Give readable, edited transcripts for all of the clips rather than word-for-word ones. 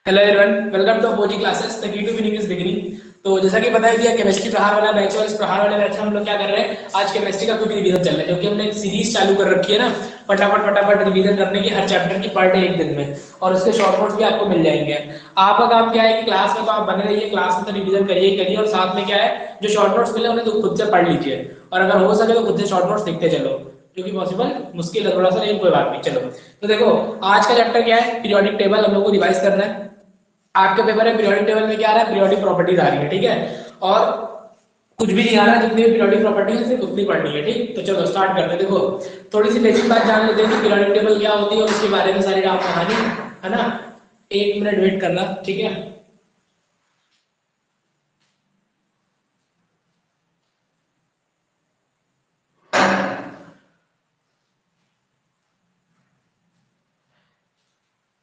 Hello everyone, welcome to Apogee classes. The key to winning is beginning. तो जैसा कि पता है कि केमिस्ट्री प्रहार वाला बैच है और इस प्रहार वाले बैच में हम लोग क्या कर रहे हैं, आज केमिस्ट्री का क्विक रिवीजन चल रहा है, क्योंकि हमने एक सीरीज चालू कर रखी है ना, फटाफट फटाफट रिवीजन करने की, हर चैप्टर की पर डे एक दिन में, और उसके शॉर्ट नोट्स भी आपको मिल जाएंगे। आपका काम क्या है कि क्लास में तो आप बने रहिए, क्लास में तो रिवीजन करिए ही करिए, और साथ में क्या है, जो शॉर्ट नोट्स मिले उन्हें तो खुद से पढ़ लीजिए, और अगर हो सके तो खुद से शॉर्ट नोट्स लिखते चलो, जो कि पॉसिबल मुश्किल है थोड़ा सा, लेकिन कोई बात नहीं। चलो तो देखो, आज का चैप्टर क्या है, पीरियोडिक टेबल हम लोग को रिवाइज करना है। आपके पेपर में पीरियोडिक टेबल में क्या आ रहा है, पीरियोडिक प्रॉपर्टीज आ रही है, ठीक है। और कुछ भी नहीं आ रहा, जितनी भी पीरियोडिक प्रॉपर्टीज है सिर्फ उतनी पढ़नी है, ठीक। तो चलो स्टार्ट करते हैं। देखो, थोड़ी सी बेसिक बात जान लेते हैं कि पीरियोडिक टेबल क्या होती है और उसके बारे में सारी आप कहानी, है ना। एक मिनट वेट करना, ठीक है।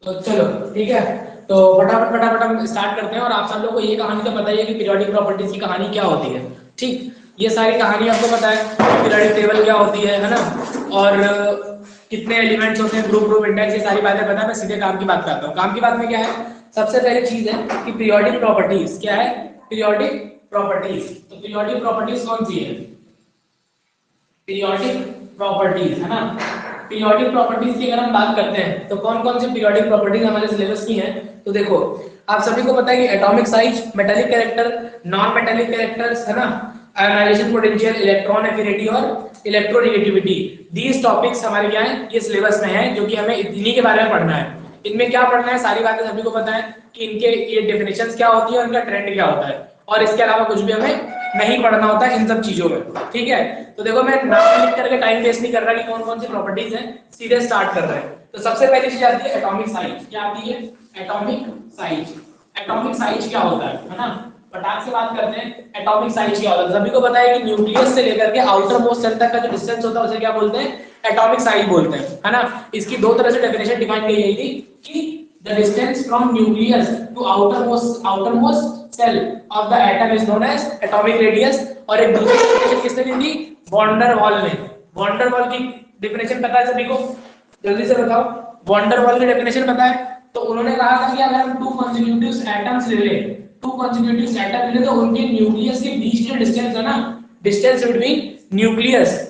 तो चलो ठीक है, तो फटाफट फटाफट हम स्टार्ट करते हैं। और आप सब लोग को ये कहानी तो पता ही है कि पीरियोडिक प्रॉपर्टीज की कहानी क्या होती है, ठीक। ये सारी कहानी आपको पता है, पीरियोडिक टेबल क्या होती है ना, और कितने एलिमेंट्स होते हैं, ग्रुप ग्रुप इंडेक्स, ये सारी बातें पता है। मैं सीधे काम की बात करता हूँ। काम की बात में क्या है, सबसे पहली चीज है कि पीरियोडिक प्रॉपर्टीज क्या है, पीरियोडिक प्रॉपर्टीज। तो पीरियोडिक प्रॉपर्टीज कौन सी है, पीरियोडिक प्रॉपर्टीज, है ना। पीरियोडिक प्रॉपर्टीज की अगर हम बात करते हैं तो कौन कौन सी पीरियोडिक प्रॉपर्टीज हमारे सिलेबस की हैं, तो देखो, आप सभी को पता है कि atomic size, metallic character, non metallic characters, है ना, आयोनाइजेशन पोटेंशियल, इलेक्ट्रॉन एफिनिटी और इलेक्ट्रोनेगेटिविटी, दीज टॉपिक्स हमारे क्या है, ये सिलेबस में है, जो कि हमें इन्हीं के बारे में पढ़ना है। इनमें क्या पढ़ना है, सारी बातें सभी को पता है कि इनके ये डेफिनेशंस क्या होती है और इनका ट्रेंड क्या होता है, और इसके अलावा कुछ भी हमें नहीं पढ़ना होता इन सब चीजों में, ठीक है। तो देखो, मैं नाम लिख करके टाइम वेस्ट नहीं कर रहा कि कौन कौन सी प्रॉपर्टीज हैं, सीधे स्टार्ट कर रहे हैं। तो सबसे पहली चीज आती है एटॉमिक साइज। क्या आती है, एटॉमिक साइज। एटॉमिक साइज क्या होता है ना, फटाक से बात करते हैं। एटॉमिक साइज क्या होता है, सभी को पता है कि न्यूक्लियस से लेकर के आउटर मोस्ट सेल तक का जो डिस्टेंस होता है उसे क्या बोलते हैं, एटॉमिक साइज बोलते हैं, है ना। इसकी दो तरह से डेफिनेशन डिफाइन की गई थी कि the distance from nucleus to outermost cell of the atom is known as atomic radius। और एक दूसरी डेफिनेशन किसने दी थी, वॉन्डर वॉल ने। वॉन्डर वॉल की डेफिनेशन पता है सभी को, जल्दी से बताओ, वॉन्डर वॉल की डेफिनेशन पता है। तो उन्होंने कहा था कि अगर हम टू कॉन्जिक्यूटिव एटम्स ले लें, टू कॉन्जिक्यूटिव एटम ले लें, तो उनके न्यूक्लियस के बीच जो डिस्टेंस है ना, डिस्टेंस बिटवीन न्यूक्लियस,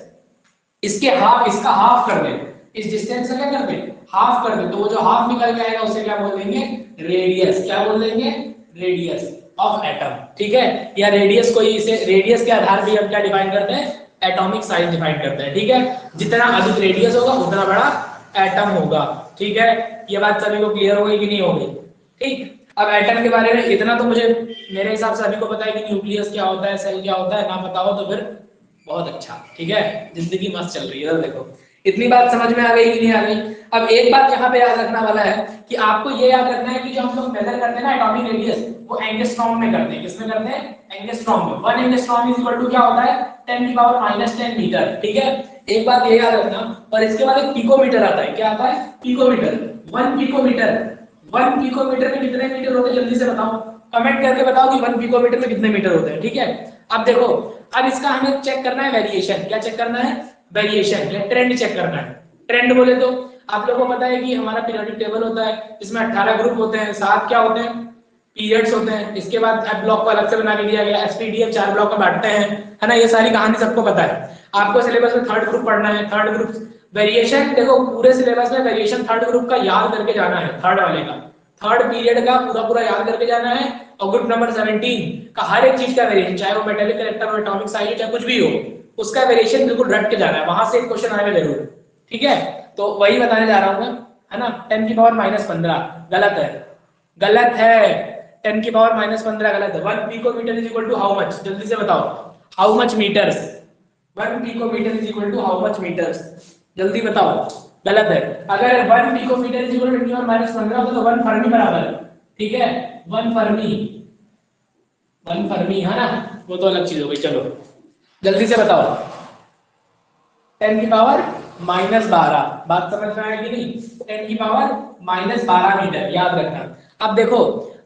इसके हाफ, इसका हाफ कर दे, इस डिस्टेंस का क्या कर दे, हाफ कर दे, तो वो जो हाफ निकल के आएगा उसे क्या बोल देंगे, रेडियस। क्या बोल देंगे, रेडियस ऑफ एटम, ठीक है। या रेडियस, कोई इसे रेडियस के आधार पे हम क्या डिफाइन करते हैं, एटॉमिक साइज डिफाइन करते हैं, ठीक है। जितना अधिक रेडियस होगा उतना बड़ा एटम होगा, ठीक है। ये बात सभी को क्लियर हो गई कि नहीं हो गई, ठीक। अब एटम के बारे में इतना तो मुझे, मेरे हिसाब से सभी को पता है कि न्यूक्लियस क्या होता है, सेल क्या होता है, ना पता हो तो फिर बहुत अच्छा, ठीक है, जिंदगी मस्त चल रही है। देखो, इतनी बात समझ में आ गई कि नहीं आ गई। अब एक बात यहाँ पे याद रखना वाला है कि आपको ये याद रखना है कि जो हम लोग मेजर करते हैं ना एटॉमिक रेडियस, वो एंगस्ट्रॉम में करते हैं। किसमें करते हैं, एंगस्ट्रॉम में। 1 एंगस्ट्रॉम इज इक्वल टू क्या होता है, 10 की पावर -10 मीटर, ठीक है। एक बात ये याद रखना। और इसके बाद एक पिकोमीटर आता है। क्या आता है, पिकोमीटर। 1 पिकोमीटर, 1 पिकोमीटर में कितने मीटर होते हैं, जल्दी से बताओ, कमेंट करके बताओ कि 1 पिकोमीटर में कितने मीटर होते हैं, ठीक है। अब देखो, अब इसका हमें चेक करना है वेरिएशन। क्या चेक करना है, वेरिएशन या ट्रेंड चेक करना है। ट्रेंड बोले तो आप लोगों को पता है कि हमारा पीरियोडिक टेबल होता है, इसमें 18 ग्रुप होते हैं, 7 क्या होते हैं, पीरियड्स होते हैं। इसके बाद एफ ब्लॉक को अलग से बना के दिया गया, एसपीडीएफ 4 ब्लॉक में बांटते हैं, है ना। ये सारी कहानी सबको पता है। आपको सिलेबस में थर्ड ग्रुप पढ़ना है, थर्ड ग्रुप वेरिएशन। देखो, पूरे सिलेबस में वेरिएशन थर्ड ग्रुप का याद करके जाना है, थर्ड वाले का, थर्ड पीरियड का पूरा पूरा याद करके जाना है। और ग्रुप नंबर 17 का हर एक चीज का वेरिएशन, चाहे वो मेटालिक कैरेक्टर हो, एटॉमिक साइज हो, चाहे कुछ भी हो, उसका वेरिएशन बिल्कुल रट के जाना है, वहां से एक क्वेश्चन आएगा जरूर, ठीक है। तो वही बताने जा रहा हूं मैं, है ना। 10 की पावर -15 गलत है, गलत है। 10 की पावर -15 गलत है। 1 picometre is equal to how much, जल्दी से बताओ, how much metres. 1 picometre is equal to how much metres, जल्दी बताओ, गलत है। अगर 1 पिकोमीटर इज इक्वल टू 10 की पावर -15 होता तो 1 फर्मी बराबर, ठीक है, 1 फर्मी, 1 फर्मी, है ना। वो तो अलग चीज हो गई। चलो जल्दी से बताओ, 10 की पावर -12, बात समझ में आया कि नहीं। 10 की पावर -12 मीटर, याद रखना। अब देखो,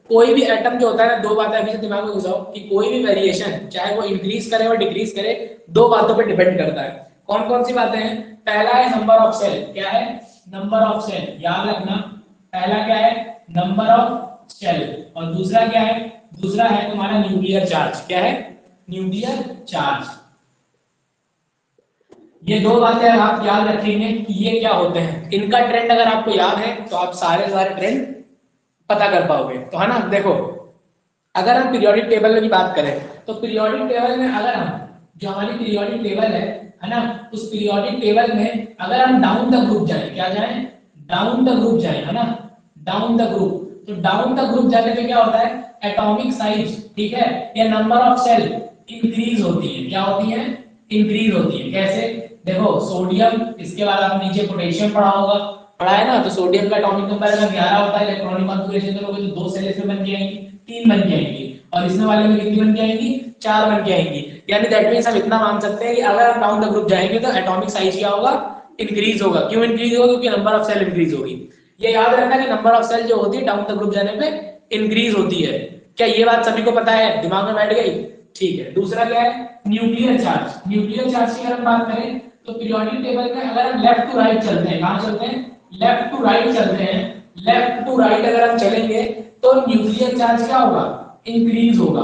कोई भी एटम जो होता है ना, दो बातें अभी से दिमाग में घुसाओ कि कोई भी वेरिएशन चाहे वो इंक्रीज करे और डिक्रीज करे, दो बातों पे डिपेंड करता है। कौन कौन सी बातें हैं, पहला है नंबर ऑफ सेल। क्या है, नंबर ऑफ सेल, याद रखना। पहला क्या है, नंबर ऑफ शेल। और दूसरा क्या है, दूसरा है तुम्हारा न्यूक्लियर चार्ज। क्या है, न्यूक्लियर चार्ज। ये दो बातें आप याद रखेंगे कि ये क्या होते हैं, इनका ट्रेंड अगर आपको याद है तो आप सारे ट्रेंड पता कर पाओगे। तो है ना, देखो अगर हम पीरियोडिक टेबल की बात करें तो पीरियोडिक टेबल में अगर हम, जो हमारी पीरियोडिक टेबल है ना, उस पीरियोडिक टेबल में अगर हम डाउन द ग्रुप जाए, क्या जाए, डाउन द ग्रुप जाए, है ना, डाउन द ग्रुप। तो डाउन द ग्रुप जाने पे क्या होता है, एटॉमिक साइज, ठीक है, या नंबर ऑफ सेल इंक्रीज होती है। क्या होती है, इंक्रीज होती है। कैसे, देखो सोडियम, इसके बाद आप नीचे पोटेशियम पढ़ा होगा, पढ़ा है ना, तो सोडियम का एटॉमिक नंबर अगर 11 होता है, इलेक्ट्रॉनिक कॉन्फ़िगरेशन करोगे तो दो सेल इसमें बन के आएंगी, तीन बन के आएंगी, और इसमें वाले में कितनी बन के आएंगी, चार बन के आएंगी। यानी दैट मींस हम इतना मान सकते हैं कि अगर हम डाउन द ग्रुप जाएंगे तो एटॉमिक साइज क्या होगा, इंक्रीज होगा। क्यों इंक्रीज होगा, क्योंकि नंबर ऑफ सेल इंक्रीज होगी। ये याद रखना कि नंबर ऑफ सेल जो होती है डाउन द ग्रुप जाने पे इंक्रीज होती है। क्या ये बात सभी को पता है, दिमाग में बैठ गई, ठीक है। दूसरा क्या है, न्यूक्लियर चार्ज। न्यूक्लियर चार्ज की अगर हम बात करें तो पीरियोडिक टेबल में अगर हम लेफ्ट टू राइट चलते हैं, कहां चलते हैं, लेफ्ट टू राइट चलते हैं, लेफ्ट टू राइट अगर हम चलेंगे तो न्यूक्लियर चार्ज क्या होगा, इंक्रीज होगा।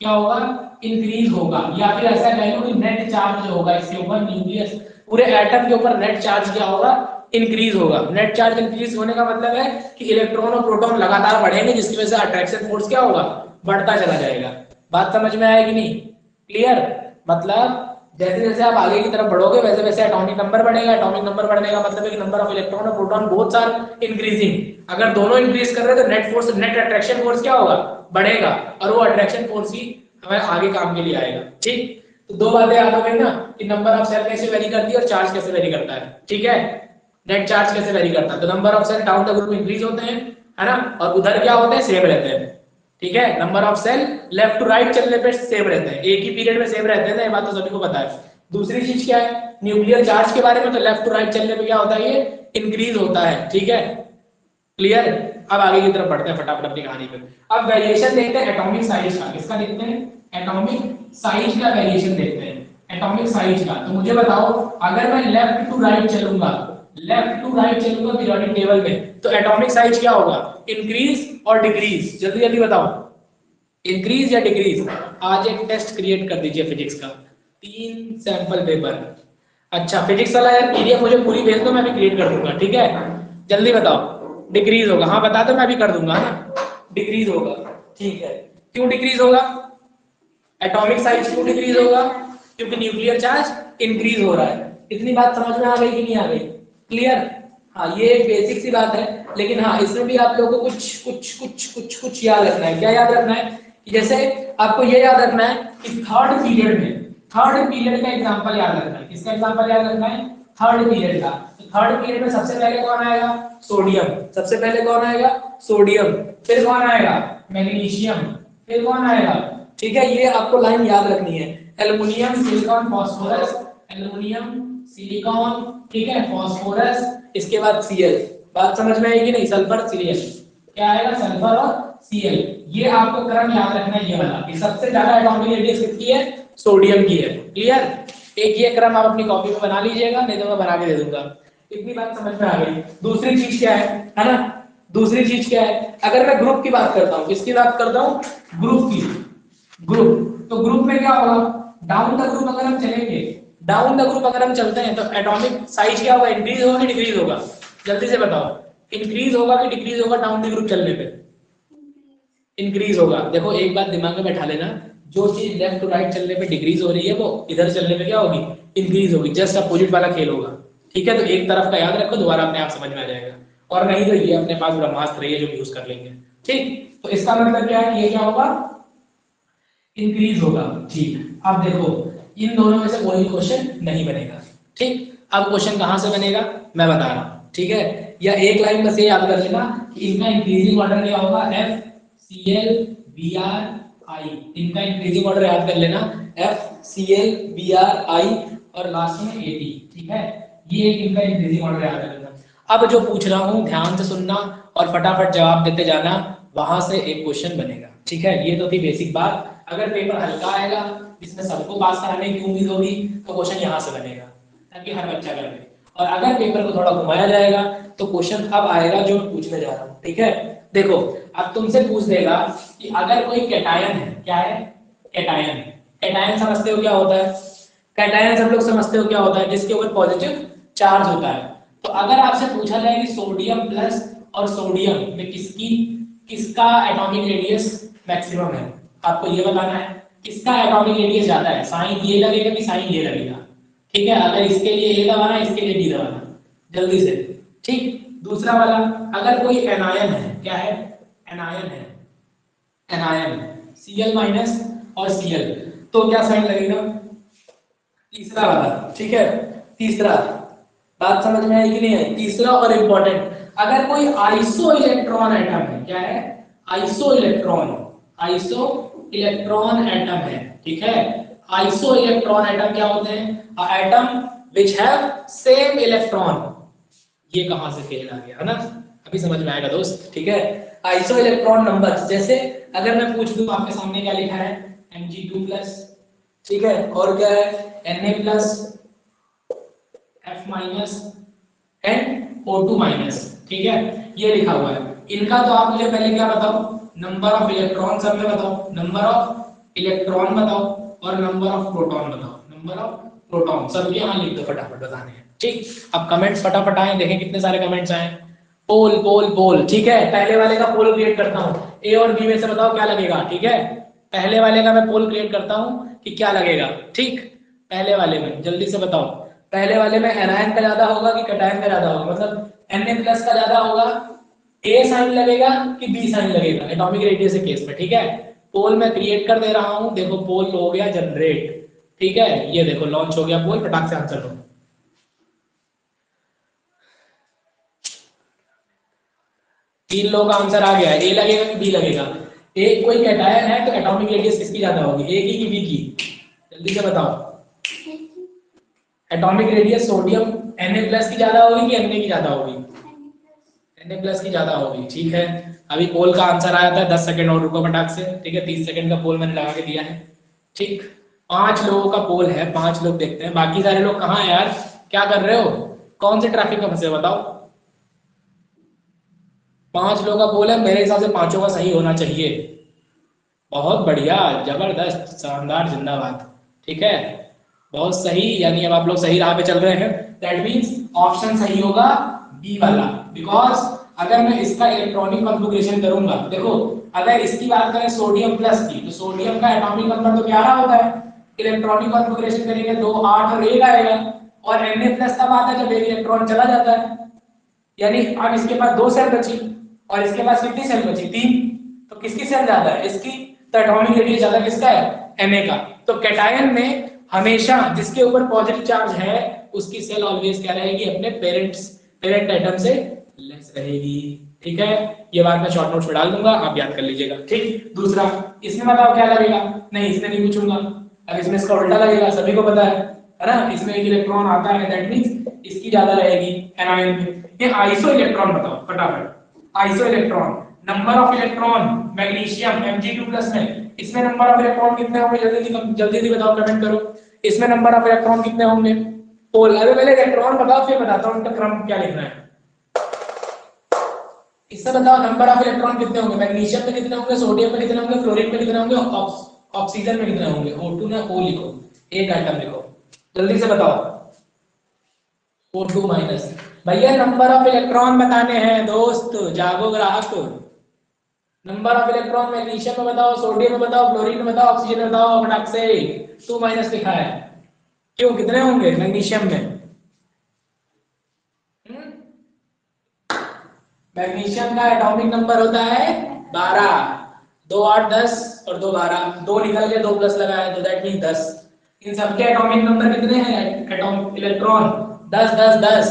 क्या होगा, इंक्रीज होगा। या फिर ऐसा कह लो कि नेट चार्ज जो होगा इसके ऊपर, न्यूक्लियस पूरे एटम के ऊपर नेट चार्ज क्या होगा, इंक्रीज होगा। नेट चार्ज इंक्रीज होने का मतलब है कि इलेक्ट्रॉन और प्रोटॉन लगातार बढ़ेंगे, जिसकी वजह से अट्रैक्शन फोर्स क्या होगा, बढ़ता चला जाएगा। बात समझ में आएगी नहीं, क्लियर। मतलब जैसे जैसे आप आगे की तरफ बढ़ोगे वैसे वैसे एटॉमिक नंबर बढ़ेगा। एटॉमिक नंबर बढ़ने का मतलब है कि नंबर ऑफ इलेक्ट्रॉन और प्रोटॉन बोथ आर इंक्रीजिंग। अगर दोनों इंक्रीज कर रहे हैं तो net force, net attraction force क्या होगा, बढ़ेगा, और वो अट्रैक्शन फोर्स ही हमें आगे काम के लिए आएगा। ठीक, तो दो बातें याद हो गई ना, कि नंबर ऑफ सेल कैसे वेरी करती है और चार्ज कैसे वेरी करता है। ठीक है, नेट चार्ज कैसे वेरी करता है, तो number of cell down the group increase होते हैं, है ना, और उधर क्या होते हैं, सेम रहते हैं। ठीक है, number of cell left to right चलने पे सेम रहते हैं, एक ही पीरियड में सेम रहते हैं ना, ये बात तो सभी को पता है। दूसरी चीज क्या है, न्यूक्लियर चार्ज के बारे में, तो लेफ्ट टू राइट चलने पे क्या होता है, ये इंक्रीज होता है। ठीक है, क्लियर। अब आगे की तरफ बढ़ते हैं फटाफट अपनी कहानी पे। अब वेरिएशन देखते हैं एटॉमिक साइज का। किसका देखते हैं, एटॉमिक साइज का वेरिएशन देखते हैं, एटॉमिक साइज का। तो मुझे बताओ, अगर मैं लेफ्ट टू राइट चलूंगा, लेफ्ट टू राइट चलूंगा पीरियोडिक टेबल में, तो एटॉमिक साइज क्या होगा, इंक्रीज और डिक्रीज। जल्दी जल्दी बताओ, इंक्रीज या डिक्रीज। आज एक टेस्ट क्रिएट कर दीजिए फिजिक्स का, 3 सैंपल पेपर। अच्छा फिजिक्स वाला यार पीडीएफ मुझे पूरी भेज दो, मैं भी क्रिएट कर दूंगा। ठीक है, जल्दी बताओ, डिक्रीज होगा, हाँ बता दो, मैं भी कर दूंगा ना, डिक्रीज होगा। ठीक है, क्यों डिक्रीज होगा, एटॉमिक साइज क्यों डिक्रीज होगा, क्योंकि न्यूक्लियर चार्ज इंक्रीज हो रहा है। इतनी बात समझ में आ गई कि नहीं आ गई, क्लियर। हाँ ये एक बेसिक सी बात है, लेकिन हाँ इसमें भी आप लोगों को कुछ कुछ कुछ कुछ कुछ याद रखना है। क्या याद रखना है, जैसे आपको ये याद रखना है कि थर्ड पीरियड में, थर्ड पीरियड का एग्जांपल याद रखना है। किसका एग्जांपल याद रखना है, थर्ड पीरियड का। तो थर्ड पीरियड में सबसे पहले कौन आएगा, सोडियम। सबसे पहले कौन आएगा, सोडियम। फिर कौन आएगा, मैग्नीशियम। फिर कौन आएगा, ठीक है, ये आपको लाइन याद रखनी है, aluminium, silicon, phosphorus, aluminium, silicon, ठीक है, फास्फोरस, इसके बाद Cl। बात समझ में आएगी नहीं, सल्फर, Cl, क्या आएगा, सल्फर और Cl। ये आपको क्रम याद रखना है, ये वाला कि सबसे ज्यादा एटॉमिक रेडियस किसकी है, सोडियम की है। क्लियर, एक ये क्रम आप अपनी कॉपी में बना लीजिएगा, नहीं तो मैं बना के दे दूंगा। इतनी बात समझ में आ गई। दूसरी चीज क्या है ना, दूसरी चीज क्या है, अगर मैं ग्रुप की बात करता हूँ, किसकी बात करता हूँ, ग्रुप की, ग्रुप। तो ग्रुप में क्या होगा, डाउन द ग्रुप अगर हम चलेंगे, डाउन द ग्रुप अगर हम चलते हैं तो एटॉमिक साइज क्या होगा, इंक्रीज होगा कि डिक्रीज होगा, जल्दी से बताओ, इंक्रीज होगा कि डिक्रीज होगा डाउन द ग्रुप चलने पे, इंक्रीज होगा। देखो एक बात दिमाग में बैठा लेना, जो चीज लेफ्ट टू राइट चलने पे डिक्रीज हो रही है वो इधर चलने पे क्या होगी, इंक्रीज होगी। जस्ट अपोजिट वाला खेल होगा। ठीक है, तो एक तरफ का याद रखो, दोबारा अपने आप समझ में आ जाएगा, और नहीं तो ये अपने पास ब्रह्मास्त्र है जो यूज कर लेंगे। ठीक, तो इसका मतलब क्या है, ये क्या होगा, इंक्रीज होगा। ठीक, अब देखो इन दोनों में से कोई भी क्वेश्चन नहीं बनेगा। ठीक, अब क्वेश्चन कहां से बनेगा मैं बता रहा हूं। ठीक है, या एक लाइन बस ये याद कर लेना कि इनका इंक्रीजिंग ऑर्डर क्या होगा, F Cl Br I। इनका इंक्रीजिंग ऑर्डर याद कर लेना, F Cl Br I और लास्ट में At। ठीक है, ये एक इनका इंक्रीजिंग ऑर्डर याद कर लेना। अब जो पूछ रहा हूं ध्यान से सुनना और फटाफट जवाब देते जाना, वहां से एक क्वेश्चन बनेगा। ठीक है, ये तो थी बेसिक बात। अगर पेपर हल्का आएगा जिसमें सबको पास कराने की उम्मीद होगी तो क्वेश्चन यहाँ से बनेगा, ताकि हर बच्चा कर ले। और अगर पेपर को थोड़ा घुमाया जाएगा तो क्वेश्चन अब आएगा जो मैं पूछने जा रहा हूँ, ठीक है। देखो अब तुमसे पूछ देगा कि अगर कोई कैटायन है, क्या है कैटायन, कैटायन समझते हो क्या होता है, कैटायन सब लोग समझते हो क्या होता है, जिसके ऊपर पॉजिटिव चार्ज होता है। तो अगर आपसे पूछा जाए कि सोडियम प्लस और सोडियम में किसका एटॉमिक रेडियस मैक्सिमम है, आपको ये बताना है किसका एटॉमिक रेडियस ज्यादा है, साइन ये लगेगा कि साइन ये लगेगा, ठीक है। अगर इसके लिए ए दबाना, इसके लिए बी दबाना, जल्दी से, ठीक। दूसरा वाला, अगर कोई एनायन है, क्या है एनायन है, एनायन Cl माइनस और Cl, तो क्या साइन लगेगा, तीसरा वाला, ठीक है। तीसरा, बात समझ में आई कि नहीं आई, तीसरा और इंपॉर्टेंट, अगर कोई आइसो इलेक्ट्रॉन एटम है, क्या है iso electron, iso electron atom है, ठीक है। आइसो इलेक्ट्रॉन एटम क्या होते हैं, atom which have same electron, ये कहां से खेल आ गया है ना, अभी समझ में आएगा दोस्त, ठीक है। आइसो इलेक्ट्रॉन नंबर, जैसे अगर मैं पूछ दूं आपके सामने क्या लिखा है Mg2+, ठीक है, और क्या है Na+, F- एंड O2-, ठीक है, ये लिखा हुआ है। इनका तो आप मुझे पहले क्या बताओ, नंबर ऑफ इलेक्ट्रॉन सब में बताओ, नंबर ऑफ इलेक्ट्रॉन बताओ और नंबर ऑफ प्रोटॉन बताओ, नंबर ऑफ प्रोटॉन सबके यहाँ लिख दो, फटाफट बताने हैं, ठीक। अब कमेंट्स फटाफट आए, देखें कितने सारे कमेंट्स आए। पोल पोल पोल, ठीक है, पहले वाले का पोल क्रिएट करता हूँ, ए और बी में से बताओ क्या लगेगा, ठीक है। पहले वाले का मैं पोल क्रिएट करता हूँ कि क्या लगेगा, ठीक। पहले वाले में जल्दी से बताओ, पहले वाले में एनायन का ज्यादा होगा कि कैटायन का ज्यादा होगा, मतलब Na+ का ज्यादा होगा, ए साइन लगेगा कि बी साइन लगेगा एटॉमिक रेडियस के केस में, ठीक है। पोल मैं क्रिएट कर दे रहा हूं, देखो पोल हो गया जनरेट, ठीक है, ये देखो लॉन्च हो गया पोल, फटाक से आंसर दो। तीन लोगों का आंसर आ गया है, ए लगेगा कि बी लगेगा, एक कोई कैटायन है तो एटॉमिक रेडियस किसकी ज्यादा होगी, ए की कि बी की, जल्दी से बताओ। एटॉमिक रेडियस सोडियम Na+ की ज्यादा होगी कि Na की ज्यादा होगी, Na+ की ज्यादा होगी, ठीक है। अभी पोल का आंसर आया था, 10 सेकंड और रुको फटाक से, ठीक है, 30 सेकंड का पोल मैंने लगा के दिया है, ठीक। 5 लोगों का पोल है, 5 लोग देखते हैं, बाकी सारे लोग कहाँ है यार, क्या कर रहे हो, कौन से ट्रैफिक में फंसे बताओ। 5 लोगों का पोल है, मेरे हिसाब से पांचों का सही होना चाहिए, बहुत बढ़िया, जबरदस्त, शानदार, जिंदाबाद, ठीक है, बहुत सही, यानी अब आप लोग सही राह पे चल रहे हैं। दैट मींस ऑप्शन सही होगा बी वाला, बिकॉज अगर मैं इसका इलेक्ट्रॉनिक कॉन्फ़िगरेशन करूंगा, देखो अगर इसकी बात करें सोडियम प्लस की, तो सोडियम का एटॉमिक नंबर तो 11 होता है, इलेक्ट्रॉनिक कॉन्फ़िगरेशन करेंगे 2 8 और 1 आएगा, और Na+ तब आता है जब एक इलेक्ट्रॉन चला जाता है, यानी अब इसके पास 2 सेल बची और इसके पास कितनी सेल बची, 3, तो किसकी सेल ज्यादा है, इसकी, तो एटॉमिक रेडियस ज्यादा किसका है, Na का। तो कैटायन में हमेशा जिसके ऊपर पॉजिटिव चार्ज है उसकी सेल ऑलवेज क्या रहेगी, अपने पेरेंट एटम से लेस रहेगी, ठीक है। ये बात मैं शॉर्ट नोट्स में डाल दूंगा, आप याद कर लीजिएगा, ठीक। दूसरा, इसमें बताओ क्या लगेगा, नहीं इसमें नहीं पूछूंगा, अब इसमें इसका उल्टा लगेगा, सभी को पता है ना, इसमें एक इलेक्ट्रॉन आता है, दैट मींस इसकी ज्यादा रहेगी एनायन में। ये आइसो इलेक्ट्रॉन बताओ फटाफट, iso electron, number of electron magnesium Mg2+ में, इसमें नंबर ऑफ इलेक्ट्रॉन कितने होंगे, जल्दी बताओ, कमेंट करो, इसमें नंबर ऑफ इलेक्ट्रॉन कितने होंगे, पोल, अरे पहले इलेक्ट्रॉन बताओ फिर बताता हूं उनका क्रम क्या लिखना है। इससे बताओ नंबर ऑफ इलेक्ट्रॉन कितने होंगे, मैग्नीशियम में कितने होंगे, सोडियम में कितने होंगे, फ्लोरीन में कितने होंगे, ऑक्सीजन में कितने होंगे, O2 ना O लिखो, एक आइटम लिखो, जल्दी से बताओ। O2-, भैया नंबर ऑफ इलेक्ट्रॉन बताने हैं दोस्त, जागो ग्राहक, नंबर ऑफ इलेक्ट्रॉन मैग्नीशियम में बताओ, सोडियम में बताओ, फ्लोरीन में बताओ, ऑक्सीजन में बताओ, फटाक से। 2- लिखा है, क्यों, कितने होंगे मैग्नीशियम में, मैग्नीशियम का एटॉमिक नंबर होता है 12, 2 8 10 और 2 12, 2 निकल गए, 2 प्लस लगाया तो दैट मीन 10। इन सबके एटॉमिक नंबर कितने हैं, एटॉमिक इलेक्ट्रॉन 10 10 10,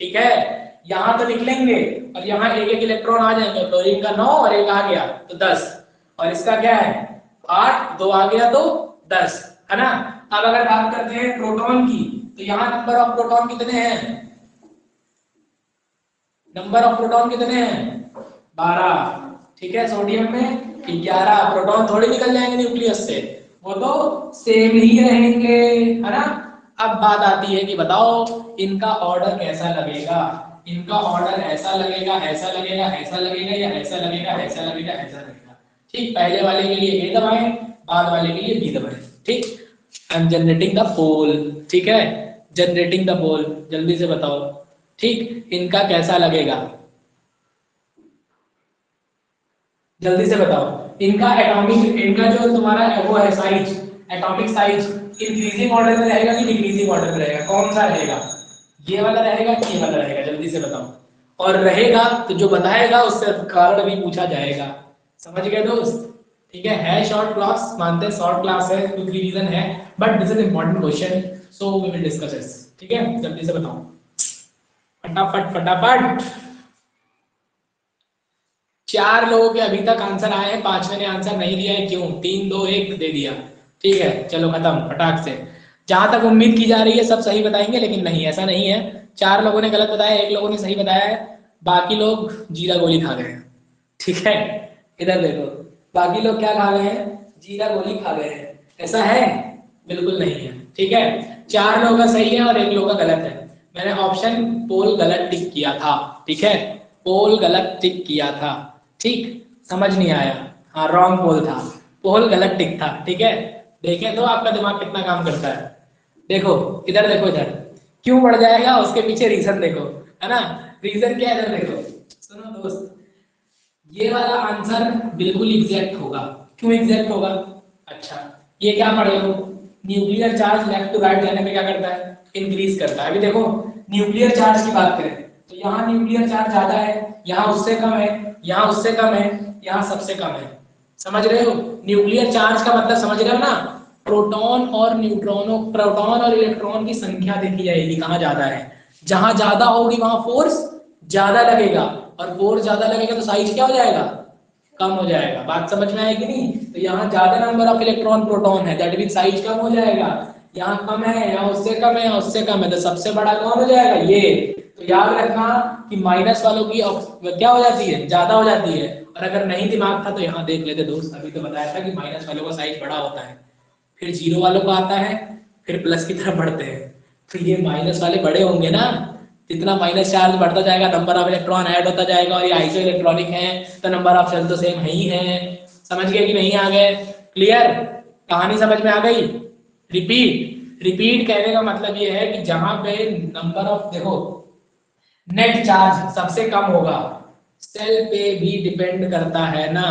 ठीक है। यहां तो निकलेंगे और यहाँ एक एक इलेक्ट्रॉन आ जाएंगे, फ्लोरीन का 9 और एक आ गया तो 10, और इसका क्या है 8, 2 आ गया तो 10, है ना। अब अगर बात करते हैं प्रोटॉन की, तो यहाँ नंबर ऑफ प्रोटॉन कितने हैं, नंबर ऑफ प्रोटॉन कितने हैं 12, ठीक है। सोडियम में 11, प्रोटॉन थोड़े निकल जाएंगे न्यूक्लियस से, वो तो सेम ही रहेंगे, है ना। अब बात आती है कि बताओ इनका ऑर्डर कैसा लगेगा, इनका ऑर्डर ऐसा लगेगा, ऐसा लगेगा, ऐसा लगेगा, या ऐसा लगेगा, ऐसा लगेगा, ऐसा लगेगा। ठीक, पहले वाले के लिए ए दबाएं, बाद वाले के लिए बी दबाएं। ठीक, आई एम जनरेटिंग द पोल। ठीक है, जनरेटिंग द पोल, जल्दी से बताओ। ठीक, इनका कैसा लगेगा, जल्दी से बताओ। इनका एटॉमिक, इनका जो तुम्हारा वो है size, atomic size increasing order में रहेगा कि डिक्रीजिंग ऑर्डर में रहेगा, कौन सा रहेगा, ये वाला रहेगा कि ये वाला रहेगा, जल्दी से बताओ। और रहेगा तो जो बताएगा उससे कारण भी पूछा जाएगा। समझ गए दोस्त? ठीक है शॉर्ट क्लास, मानते हैं शॉर्ट क्लास है क्योंकि रीजन है, but this is important question, so we will discuss this. ठीक है, जल्दी से बताओ, फटाफट फटाफट। 4 लोगों के अभी तक आंसर आए हैं, 5वें ने आंसर नहीं दिया है, क्यों? 3 2 1 दे दिया। ठीक है, चलो खत्म फटाक से। जहां तक उम्मीद की जा रही है सब सही बताएंगे, लेकिन नहीं, ऐसा नहीं है। 4 लोगों ने गलत बताया, 1 लोगों ने सही बताया है, बाकी लोग जीरा गोली खा गए हैं। ठीक है, इधर देखो, बाकी लोग क्या खा गए हैं? जीरा गोली खा गए हैं। ऐसा है? बिल्कुल नहीं है। ठीक है, 4 लोगों का सही है और 1 लोगों का गलत है। मैंने ऑप्शन पोल गलत टिक किया था। ठीक है, पोल गलत टिक किया था। ठीक, समझ नहीं आया, हाँ रॉन्ग पोल था, पोल गलत टिक था। ठीक है, देखें तो आपका दिमाग कितना काम करता है। देखो इधर देखो, इधर क्यों बढ़ जाएगा उसके पीछे रीजन देखो, है ना? रीजन क्या है इधर देखो, सुनो दोस्त, ये वाला आंसर बिल्कुल एग्जैक्ट होगा। क्यों एग्जैक्ट होगा? अच्छा, ये क्या पढ़े हो, nuclear charge left to right जाने में क्या करता है? इंक्रीज करता है। अभी देखो न्यूक्लियर चार्ज की बात करें तो यहाँ न्यूक्लियर चार्ज ज्यादा है, यहाँ उससे कम है, यहाँ उससे कम है, यहाँ सबसे कम है। समझ रहे हो? न्यूक्लियर चार्ज का मतलब समझ रहे हो ना? प्रोटॉन और न्यूट्रॉनों, प्रोटॉन और इलेक्ट्रॉन की संख्या देखी जाएगी कहाँ ज्यादा है। जहां ज्यादा होगी वहां फोर्स ज्यादा लगेगा, और फोर्स ज्यादा लगेगा तो साइज क्या हो जाएगा? कम हो जाएगा। बात समझ में आएगी नहीं? तो यहाँ ज्यादा नंबर ऑफ इलेक्ट्रॉन प्रोटॉन है, दैट मीन साइज कम हो जाएगा। यहाँ कम है, यहाँ उससे कम है, यहाँ उससे कम है, तो सबसे बड़ा कौन हो जाएगा? ये। तो याद रखना कि माइनस वालों की क्या हो जाती है? ज्यादा हो जाती है। और अगर नहीं दिमाग था तो यहाँ देख लेते दोस्त, अभी तो बताया था कि माइनस वालों का साइज बड़ा होता है, फिर जीरो वालों का आता है, फिर प्लस की तरफ बढ़ते हैं। तो ये माइनस वाले बड़े होंगे ना, जितना माइनस चार्ज बढ़ता जाएगा नंबर ऑफ इलेक्ट्रॉन ऐड होता जाएगा, और ये आइसो इलेक्ट्रॉनिक है तो नंबर ऑफ सेल तो सेम है ही है। समझ गए कि नहीं आ गए? क्लियर? कहानी समझ में आ गई? रिपीट, रिपीट कहने का मतलब ये है कि जहां पे नंबर ऑफ, देखो नेट चार्ज सबसे कम होगा, सेल पे भी डिपेंड करता है ना,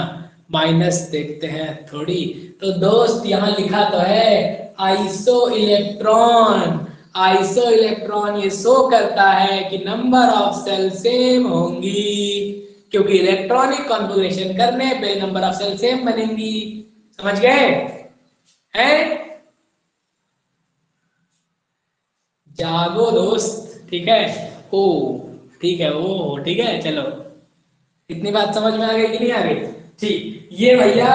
माइनस देखते हैं थोड़ी। तो दोस्त यहाँ लिखा तो है आइसो इलेक्ट्रॉन, आइसो इलेक्ट्रॉन ये शो करता है कि नंबर ऑफ सेल सेम होंगी, क्योंकि इलेक्ट्रॉनिक कॉन्फ़िगरेशन करने पे नंबर ऑफ सेल सेम बनेंगी। समझ गए हैं? जागो दोस्त। ठीक है, ओ ठीक है, ओ ठीक है, चलो इतनी बात समझ में आ गई कि नहीं आ गई? ठीक, ये भैया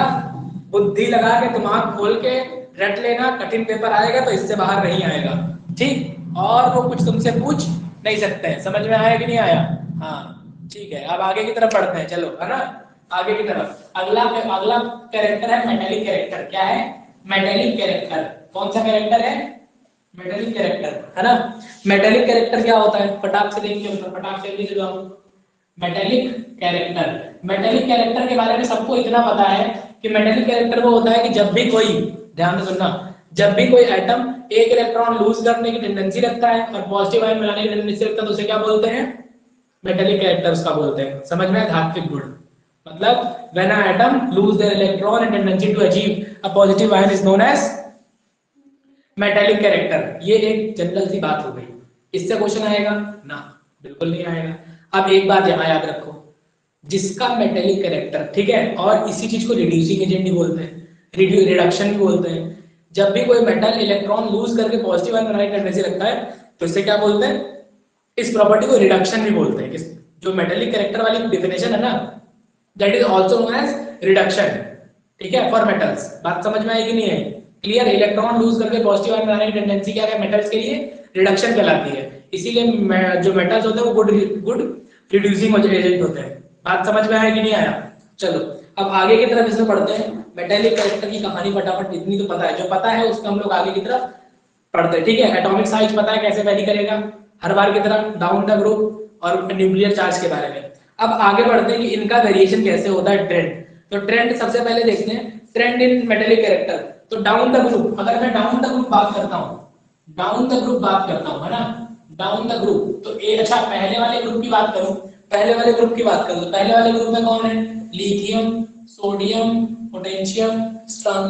बुद्धि लगा के दिमाग खोल के रट लेना, कठिन पेपर आएगा तो इससे बाहर नहीं आएगा। ठीक, और वो कुछ तुमसे पूछ नहीं सकते हैं। समझ में आया कि नहीं आया? हाँ ठीक है, अब आगे की तरफ बढ़ते हैं, चलो, है ना? आगे की तरफ अगला, अगला कैरेक्टर है मेटेलिक कैरेक्टर। क्या है? Metallic character. कौन सा कैरेक्टर है? मेटेलिक कैरेक्टर, है ना? मेटेलिक कैरेक्टर क्या होता है? फटाक से देखिए, फटाक से जल्दी से जाओ। मेटेलिक कैरेक्टर, मेटेलिक कैरेक्टर के बारे में सबको इतना पता है कि मेटेलिक कैरेक्टर वो होता है कि जब भी कोई, ध्यान से सुनना, जब भी कोई एटम एक इलेक्ट्रॉन लूज करने की टेंडेंसी रखता है और पॉजिटिव आयन बनाने की टेंडेंसी रखता है तो उसे क्या बोलते हैं? मेटेलिक कैरेक्टर उसका बोलते हैं। समझ में? धात्विक गुण, मतलब when a atom lose their electron and tendency to achieve a positive ion is known as metallic character. ये एक जनरल सी बात हो गई। इससे क्वेश्चन आएगा ना? बिल्कुल नहीं आएगा। अब एक बात यहां याद रखो, जिसका मेटेलिक कैरेक्टर, ठीक है, और इसी चीज को रिड्यूसिंग एजेंट भी बोलते हैं, रिडक्शन भी बोलते हैं। जब भी कोई मेटल इलेक्ट्रॉन लूज करके पॉजिटिव आयन बनाने की टेंडेंसी रखता है तो इसे क्या बोलते हैं? इस प्रॉपर्टी को रिडक्शन भी बोलते हैं। जो मेटेलिक कैरेक्टर वाली डेफिनेशन है ना, that is also known as reduction. ठीक है, फॉर मेटल्स। बात समझ में आई कि नहीं आई? क्लियर? इलेक्ट्रॉन लूज करके पॉजिटिव आयन बनाने की टेंडेंसी क्या है मेटल्स के लिए? रिडक्शन कहलाती है। इसीलिए जो मेटल्स होते हैं वो गुड रिड्यूसिंग एजेंट होते हैं। बात समझ में आया कि नहीं आया? चलो अब आगे की तरफ इसमें पढ़ते हैं। मेटेलिक कैरेक्टर की कहानी फटाफट, इतनी तो पता है, जो पता है उसका हम लोग आगे की तरफ पढ़ते हैं, ठीक है। एटॉमिक साइज पता है कैसे वैरी करेगा, हर बार की तरह डाउन द ग्रुप और न्यूक्लियर चार्ज के बारे में। अब आगे बढ़ते हैं कि इनका वेरिएशन कैसे होता है, ट्रेंड। तो ट्रेंड सबसे पहले देखते हैं, ट्रेंड इन मेटेलिक कैरेक्टर। तो डाउन द ग्रुप, अगर मैं डाउन द ग्रुप बात करता हूँ, डाउन द ग्रुप बात करता हूँ, है ना, डाउन द ग्रुप, तो ए अच्छा पहले वाले ग्रुप की बात करूं, पहले वाले ग्रुप की बात करूं, पहले वाले ग्रुप में कौन है, lithium, sodium, potassium,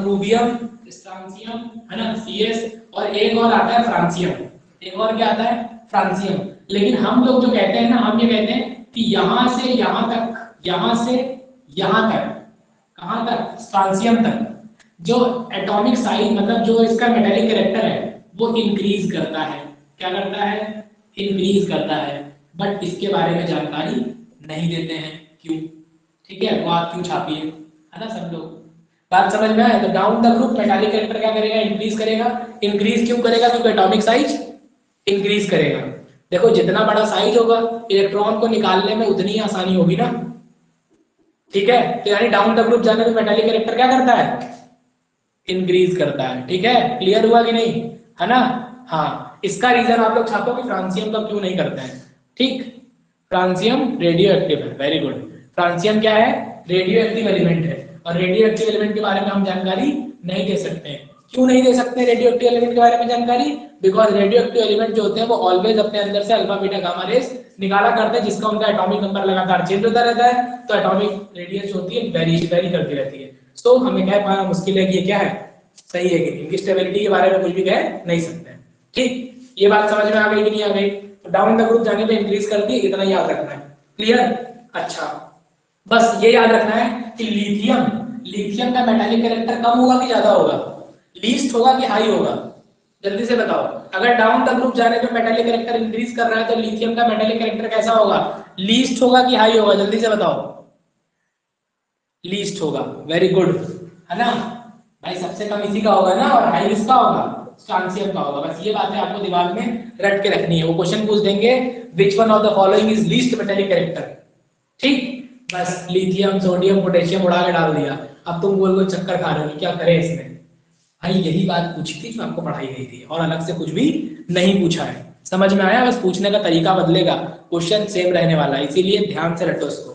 rubidium, strontium, है ना, सीएस, और एक और आता है फ्रांसियम, एक और क्या आता है, फ्रांसियम। लेकिन हम लोग जो कहते हैं ना, हम ये कहते हैं कि यहां से यहां तक, यहां से यहां तक, कहां तक, स्ट्रांसियम तक, जो एटॉमिक साइज मतलब जो इसका मेटालिक कैरेक्टर है वो इंक्रीज करता है। क्या करता है, इंक्रीज करता है, बट इसके बारे में जानकारी नहीं देते हैं, क्यों, ठीक है, वो आप क्यों छापिए, है ना सब लोग, बात समझ में आए। तो down the group metallic character क्या करेगा, इंक्रीज करेगा। इंक्रीज क्यों करेगा, क्योंकि एटॉमिक साइज इंक्रीज करेगा। देखो जितना बड़ा साइज होगा इलेक्ट्रॉन को निकालने में उतनी आसानी होगी ना, ठीक है। तो यानी डाउन द ग्रुप जाने में मेटालिक कैरेक्टर क्या करता है, इंक्रीज करता है, ठीक है। क्लियर हुआ कि नहीं, है ना। हाँ, इसका रीजन आप लोग छापो कि फ्रांसियम का क्यों नहीं करते हैं, ठीक। फ्रांसियम रेडियो एक्टिव है, वेरी गुड। फ्रांसियम क्या है, रेडियो एक्टिव एलिमेंट है, और रेडियो एक्टिव एलिमेंट के बारे में हम जानकारी नहीं दे सकते हैं। क्यों नहीं दे सकते रेडियो एक्टिव एलिमेंट के बारे में जानकारी, बिकॉज रेडियो एक्टिव एलिमेंट जो होते हैं वो ऑलवेज अपने अंदर से अल्फा बीटा गामा रेस निकाला करते हैं, जिसका उनका एटॉमिक नंबर लगातार चेंज होता रहता है, तो एटॉमिक रेडियस जो होती है वेरी करती रहती है। सो हमें कह पाना मुश्किल है कि ये क्या है, सही है कि नहीं, इनकी स्टेबिलिटी के बारे में कुछ भी कह नहीं सकते हैं, ठीक। ये बात समझ में आ गई कि नहीं आ गई। तो डाउन द ग्रुप जाने पे इंक्रीज कर दी, इतना याद रखना है, क्लियर। अच्छा, बस ये याद रखना है कि लिथियम, लिथियम का मेटालिक कैरेक्टर कम होगा कि ज्यादा होगा, लीस्ट होगा कि हाई होगा, जल्दी से बताओ। अगर डाउन द ग्रुप जाने पे मेटालिक कैरेक्टर इंक्रीज कर रहा है तो लिथियम का मेटालिक कैरेक्टर कैसा होगा, लीस्ट होगा कि हाई होगा, जल्दी से बताओ। लीस्ट होगा, वेरी गुड, है ना भाई, सबसे कम इसी का होगा ना, और हाई किसका होगा, स्ट्रांसियम का होगा। बस ये बातें आपको दिमाग में रट के रखनी है, वो क्वेश्चन पूछ देंगे which one of the following is least metallic character, ठीक। बस लिथियम सोडियम पोटेशियम उड़ा के डाल दिया, अब तुम गोल गोल चक्कर खा रहे हो क्या करें इसमें। भाई यही बात पूछी थी जो आपको पढ़ाई गई थी, और अलग से कुछ भी नहीं पूछा है, समझ में आया। बस पूछने का तरीका बदलेगा, क्वेश्चन सेम रहने वाला है, इसीलिए ध्यान से रटो इसको,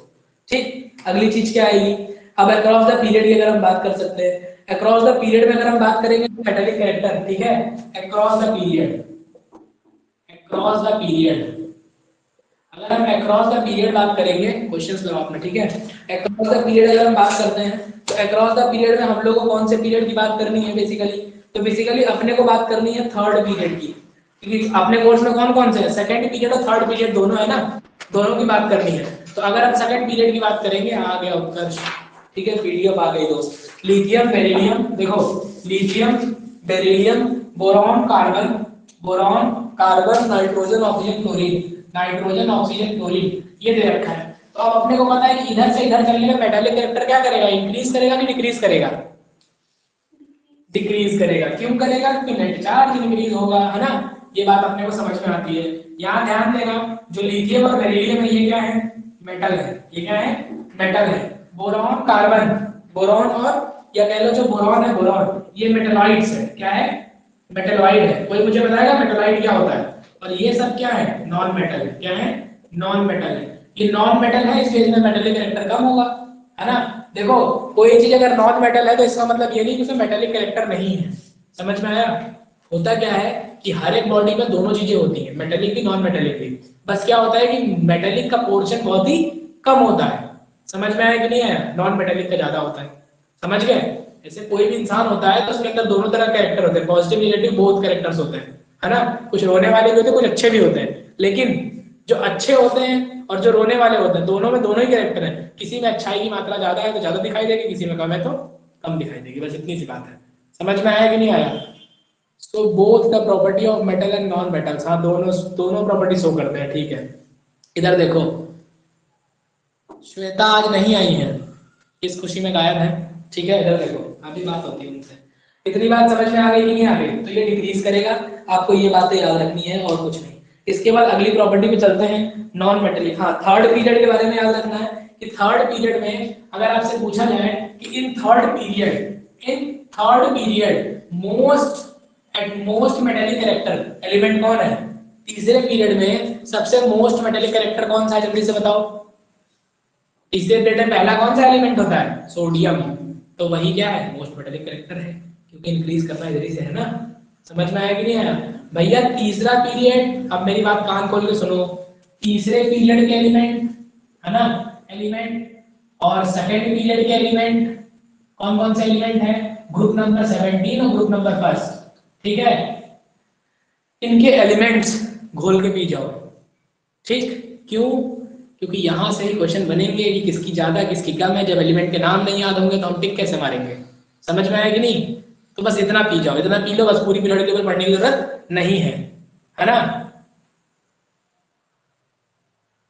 ठीक। अगली चीज क्या आएगी, अब अक्रॉस द पीरियड की अगर हम बात कर सकते हैं, अक्रॉस द पीरियड में अगर हम बात करेंगे तो मेटालिक कैरेक्टर, ठीक है, across the period, across the period, अगर हम अक्रॉस द पीरियड बात करेंगे, क्वेश्चंस लगाओ अपने, ठीक है। अक्रॉस द पीरियड अगर हम बात करते हैं तो अक्रॉस द पीरियड में हम लोग को कौन से पीरियड की बात करनी है बेसिकली, तो बेसिकली अपने को बात करनी है थर्ड पीरियड की, क्योंकि अपने कोर्स में कौन कौन से है, सेकंड पीरियड और थर्ड पीरियड दोनों है ना, दोनों की बात करनी है। तो अगर हम सेकंड पीरियड की बात करेंगे, आ गया उत्कर्ष, ठीक है, पीडीएफ आ गई दोस्त। लिथियम बेरिलियम, देखो lithium beryllium boron carbon, boron carbon nitrogen oxygen chlorine, nitrogen oxygen chlorine, ये दे रखा है। तो अब अपने को पता है कि इधर से इधर चलने में मेटालिक कैरेक्टर क्या करेगा, इंक्रीज करेगा कि डिक्रीज करेगा, डिक्रीज करेगा। क्यों करेगा, क्योंकि नेट चार्ज इंक्रीज होगा, है ना। ये बात अपने को समझ में आती है। यहाँ ध्यान देना, जो लिथियम और बेरिलियम है ये क्या है, मेटल है, ये क्या है, मेटल है। बोरॉन कार्बन, बोरॉन, और या कह लो जो बोरॉन है, बोरॉन ये मेटलॉइड्स है, क्या है, मेटलॉइड है। कोई मुझे बताएगा मेटलॉइड क्या होता है, और ये सब क्या है, नॉन मेटल है, क्या है, नॉन मेटल है। ये नॉन मेटल है, इस केस में मेटालिक कैरेक्टर कम होगा, है ना। देखो कोई चीज अगर नॉन मेटल है तो इसका मतलब ये नहीं कि उसमें मेटालिक कैरेक्टर नहीं है, समझ में आया। होता क्या है कि हर एक बॉडी में दोनों चीजें होती हैं, मेटालिक भी नॉन मेटालिक भी, बस क्या होता है कि मेटालिक का पोर्शन बहुत ही कम होता है, समझ में आया कि नहीं आया, नॉन मेटालिक का ज्यादा होता है, समझ गए। जैसे कोई भी इंसान होता है तो उसके अंदर दोनों तरह के कैरेक्टर होते हैं, पॉजिटिव निगेटिव बोथ कैरेक्टर्स होते हैं, है ना। कुछ रोने वाले भी होते हैं, कुछ अच्छे भी होते हैं, लेकिन जो अच्छे होते हैं और जो रोने वाले होते हैं दोनों में दोनों ही कैरेक्टर है। किसी में अच्छाई की मात्रा ज्यादा है तो ज्यादा दिखाई देगी, किसी में कम है तो कम दिखाई देगी, बस इतनी सी बात है, समझ में आया कि नहीं आया। So both the property of metal and non metals, हाँ दोनों दोनों प्रॉपर्टी शो करते हैं, ठीक है। इधर देखो श्वेता आज नहीं आई है, इस खुशी में गायब है, ठीक है। इधर देखो अभी बात होती है उनसे, इतनी बात समझ में आ गई कि नहीं आ गई। तो ये डिक्रीज करेगा, आपको ये बातें याद रखनी है और कुछ नहीं। इसके बाद अगली प्रॉपर्टी पे चलते हैं, नॉन मेटेलिक। हाँ, थर्ड पीरियड के बारे में याद रखना है कि थर्ड पीरियड में अगर आपसे पूछा जाए कि in third period most at most metallic character element कौन है? तीसरे पीरियड में सबसे मोस्ट मेटेलिक कैरेक्टर कौन सा है, जल्दी से बताओ। तीसरे पीरियड में पहला कौन सा एलिमेंट होता है? सोडियम। तो वही क्या है? मोस्ट मेटेलिक कैरेक्टर है, क्योंकि इंक्रीज करना इधर ही से है ना। समझ में आया कि नहीं आया भैया? तीसरा पीरियड, अब मेरी बात कान खोल के सुनो, तीसरे पीरियड के एलिमेंट है ना, एलिमेंट, और सेकेंड पीरियड के एलिमेंट कौन कौन से एलिमेंट है? ग्रुप नंबर 17 और ग्रुप नंबर 1, ठीक है। इनके एलिमेंट्स घोल के पी जाओ, ठीक। क्यों? क्योंकि यहां से ही क्वेश्चन बनेंगे कि किसकी ज्यादा किसकी कम है। जब एलिमेंट के नाम नहीं याद होंगे तो हम टिक कैसे मारेंगे? समझ में आया कि नहीं? तो बस इतना पी जाओ, इतना पी लो बस, पूरी पीरियड टेबल पढ़ने की जरूरत नहीं है ना।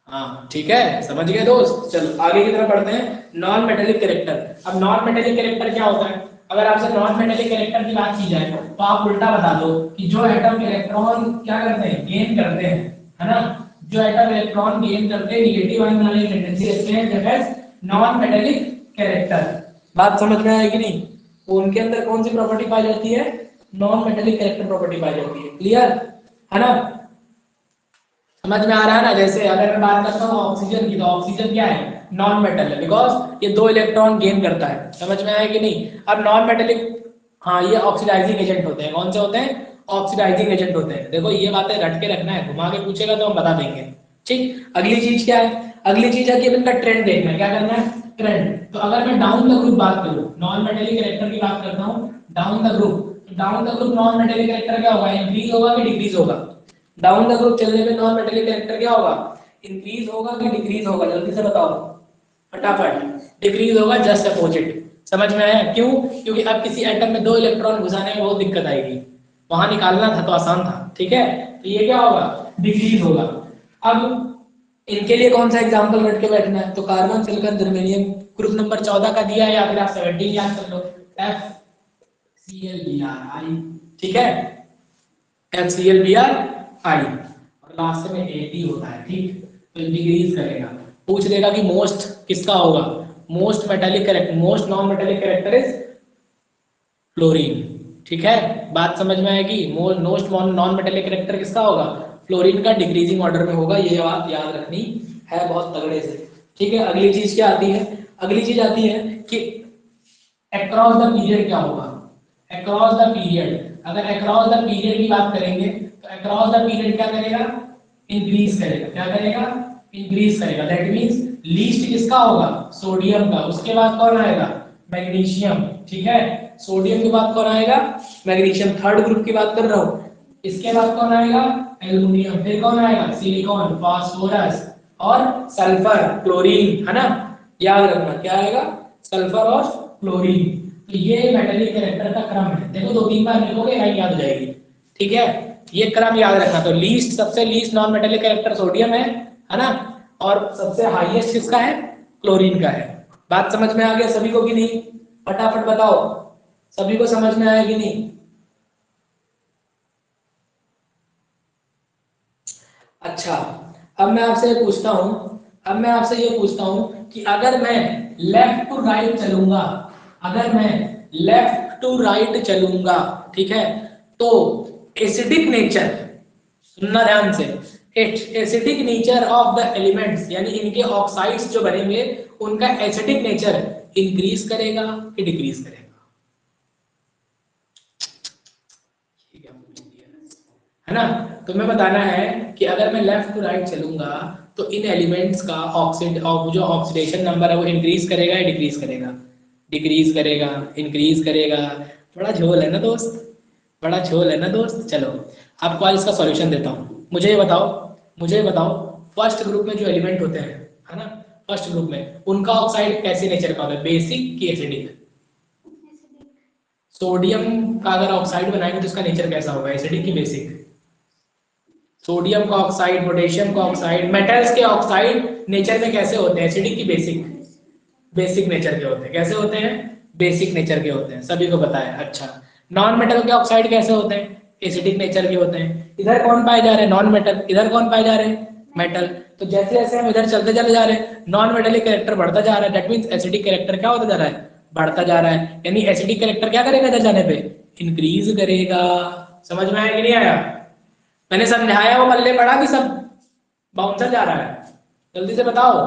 हाँ ठीक है, समझ गए दोस्त। चलो आगे की तरफ बढ़ते हैं। Non metallic character. अब नॉन मेटेलिक कैरेक्टर क्या होता है? अगर आपसे नॉन मेटेलिक कैरेक्टर की बात की जाए तो आप उल्टा बता दो कि जो एटम इलेक्ट्रॉन क्या करते हैं? गेन करते हैं, है ना। जो एटम इलेक्ट्रॉन गेन करते हैं, निगेटिव आयन बनाने की टेंडेंसी रखते हैं, that is non metallic character. बात समझ में आएगी नहीं? उनके अंदर कौन सी प्रॉपर्टी पाई जाती है? नॉन मेटेलिक कैरेक्टर प्रॉपर्टी पाई जाती है। क्लियर है ना? समझ में आ रहा है ना? जैसे अगर मैं बात करता हूँ ऑक्सीजन की, तो ऑक्सीजन क्या है? नॉन मेटल है, बिकॉज ये 2 इलेक्ट्रॉन गेन करता है। समझ में आया कि नहीं? अब नॉन मेटेलिक, हाँ, ये ऑक्सीडाइजिंग एजेंट होते हैं। कौन से होते हैं? ऑक्सीडाइजिंग एजेंट होते हैं। देखो ये बातें रट के रखना है, घुमा के पूछेगा तो हम बता देंगे, ठीक। अगली चीज क्या है? अगली चीज है कि इनका ट्रेंड देखना है। क्या करना है? ट्रेंड। तो अगर मैं डाउन द ग्रुप बात करूँ, नॉन मेटेलिक कैरेक्टर की बात करता हूँ, down the group, down the group non metallic character क्या होगा? इंक्रीज होगा कि डिक्रीज होगा? डाउन द ग्रुप चलने पे नॉन मेटेलिक कैरेक्टर क्या होगा? इंक्रीज होगा कि डिक्रीज होगा? जल्दी से बताओ फटाफट। डिक्रीज होगा, जस्ट अपोजिट। समझ में आया? क्यों? क्योंकि अब किसी एटम में 2 इलेक्ट्रॉन घुसाने में बहुत दिक्कत आएगी, वहां निकालना था तो आसान था, ठीक है। तो ये क्या होगा? डिक्रीज होगा। अब इनके लिए कौन सा एग्जांपल रट के बैठना है? तो carbon, silicon, germanium, group number 14 का दिया है, या फिर आप 17 याद कर लो, FClBr, ठीक है, FClBr, और लास्ट में AD होता है, ठीक। तो डिक्रीज करेगा। पूछ देगा कि मोस्ट किसका होगा? Most metallic character, most non metallic character is fluorine, ठीक है। बात समझ में आएगी? मोस्ट नॉन मेटेलिक कैरेक्टर किसका होगा? फ्लोरीन का। डिक्रीजिंग ऑर्डर में होगा, ये बात याद रखनी है बहुत तगड़े से, ठीक है। अगली चीज क्या आती है? अगली चीज आती है कि अक्रॉस द पीरियड क्या होगा? अक्रॉस द पीरियड, अगर अक्रॉस द पीरियड की बात करेंगे तो अक्रॉस द पीरियड क्या करेगा? इंक्रीज करेगा। क्या करेगा? इंक्रीज करेगा। दैट मींस लीस्ट किसका होगा? सोडियम का। उसके बाद कौन आएगा? मैग्नीशियम, ठीक है। सोडियम के बाद कौन आएगा? मैग्नीशियम। थर्ड ग्रुप की बात कर रहा हूं। इसके बाद कौन आएगा? एल्युमिनियम। फिर कौन आएगा? सिलिकॉन, फास्फोरस और सल्फर, क्लोरीन, है ना। याद रखना क्या आएगा? सल्फर और क्लोरीन। तो ये मेटेलिक कैरेक्टर का क्रम है। देखो 2-3 बार लिखोगे लाइन याद हो जाएगी, ठीक है। ये क्रम याद रखना। तो लीस्ट, सबसे least non metallic character sodium है ना। और सबसे हाईएस्ट किसका है? क्लोरीन का है। बात समझ में आ गया सभी को कि नहीं? फटाफट बताओ, सभी को समझ में आया कि नहीं? अच्छा, अब मैं आपसे ये पूछता हूं, अब मैं आपसे ये पूछता हूं कि अगर मैं लेफ्ट टू राइट चलूंगा, अगर मैं लेफ्ट टू राइट चलूंगा, ठीक है, तो एसिडिक नेचर, सुनना ध्यान से, acidic nature of the elements, यानी इनके ऑक्साइड्स जो बनेंगे उनका एसिडिक नेचर इंक्रीज करेगा कि डिक्रीज करेगा? है ना। तो मैं बताना है कि अगर मैं लेफ्ट टू राइट चलूंगा तो इन एलिमेंट्स का जो ऑक्सीडेशन नंबर है वो इंक्रीज करेगा या डिक्रीज करेगा? डिक्रीज करेगा, इंक्रीज करेगा। बड़ा झोल है ना दोस्त, बड़ा झोल है ना दोस्त। चलो आपको आज इसका सॉल्यूशन देता हूँ। मुझे ये बताओ, मुझे ये बताओ, फर्स्ट ग्रुप में जो एलिमेंट होते हैं, है ना, फर्स्ट ग्रुप में उनका ऑक्साइड कैसे नेचर का होगा? बेसिक कि एसिडिक? सोडियम का अगर ऑक्साइड बनाएंगे तो उसका नेचर कैसा होगा? एसिडिक कि बेसिक? सोडियम का ऑक्साइड, पोटेशियम का ऑक्साइड, मेटल्स के ऑक्साइड नेचर में कैसे होते हैं? एसिडिक की बेसिक? बेसिक नेचर के होते हैं। कैसे होते हैं? बेसिक नेचर के होते हैं, सभी को पता है। अच्छा, नॉन मेटल के ऑक्साइड कैसे होते हैं? एसिडिक नेचर के होते हैं। इधर कौन पाए जा रहे हैं? Non metal. इधर कौन पाए जा रहे हैं? मेटल। तो जैसे जैसे हम इधर चलते चले जा रहे हैं, नॉन मेटेलिक कैरेक्टर बढ़ता जा रहा है, दैट मींस एसिडिक कैरेक्टर क्या होता जा रहा है? बढ़ता जा रहा है। यानी एसिडिक कैरेक्टर क्या करेगा इधर जाने पे? इंक्रीज करेगा। समझ में आया कि नहीं आया? मैंने समझाया वो पल्ले पड़ा कि सब बाउंसर जा रहा है? जल्दी से बताओ।